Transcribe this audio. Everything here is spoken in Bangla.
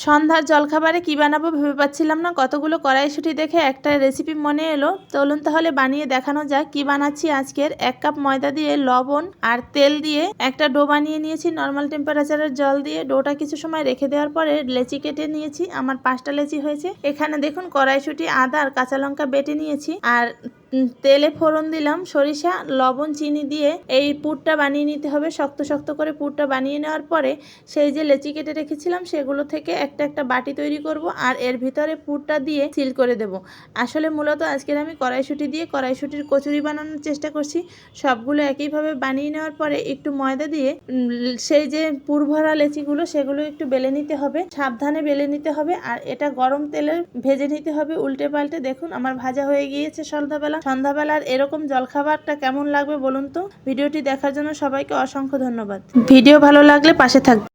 সন্ধ্যার জলখাবারে কি বানাবো ভেবে পাচ্ছিলাম না। কতগুলো কড়াইশুঁটি দেখে একটা রেসিপি মনে এলো। চলুন তাহলে বানিয়ে দেখানো যাক কি বানাচ্ছি আজকের। 1 কাপ ময়দা দিয়ে লবণ আর তেল দিয়ে একটা ডো বানিয়ে নিয়েছি। নর্মাল টেম্পারেচারের জল দিয়ে ডোটা কিছু সময় রেখে দেওয়ার পরে লেচি কেটে নিয়েছি। আমার 5টা লেচি হয়েছে। এখানে দেখুন কড়াইশুঁটি, আদা আর কাঁচা লঙ্কা বেটে নিয়েছি। আর তেলে ফোড়ন দিলাম সরিষা, লবণ, চিনি দিয়ে এই পুরটা বানিয়ে নিতে হবে। শক্ত শক্ত করে পুরটা বানিয়ে নেওয়ার পরে সেই যে লেচি কেটে রেখেছিলাম সেগুলো থেকে একটা একটা বাটি তৈরি করব আর এর ভিতরে পুরটা দিয়ে সিল করে দেব। আসলে মূলত আজকের আমি কড়াইশুঁটি দিয়ে কড়াইশুঁটির কচুরি বানানোর চেষ্টা করছি। সবগুলো একইভাবে বানিয়ে নেওয়ার পরে একটু ময়দা দিয়ে সেই যে পুর ভরা লেচিগুলো সেগুলো একটু বেলে নিতে হবে, সাবধানে বেলে নিতে হবে। আর এটা গরম তেলে ভেজে নিতে হবে উল্টে পাল্টে। দেখুন আমার ভাজা হয়ে গিয়েছে। সন্ধ্যাবেলার এরকম জলখাবারটা কেমন লাগবে বলুন তো। ভিডিওটি দেখার জন্য সবাইকে অসংখ্য ধন্যবাদ। ভিডিও ভালো লাগলে পাশে থাকবে।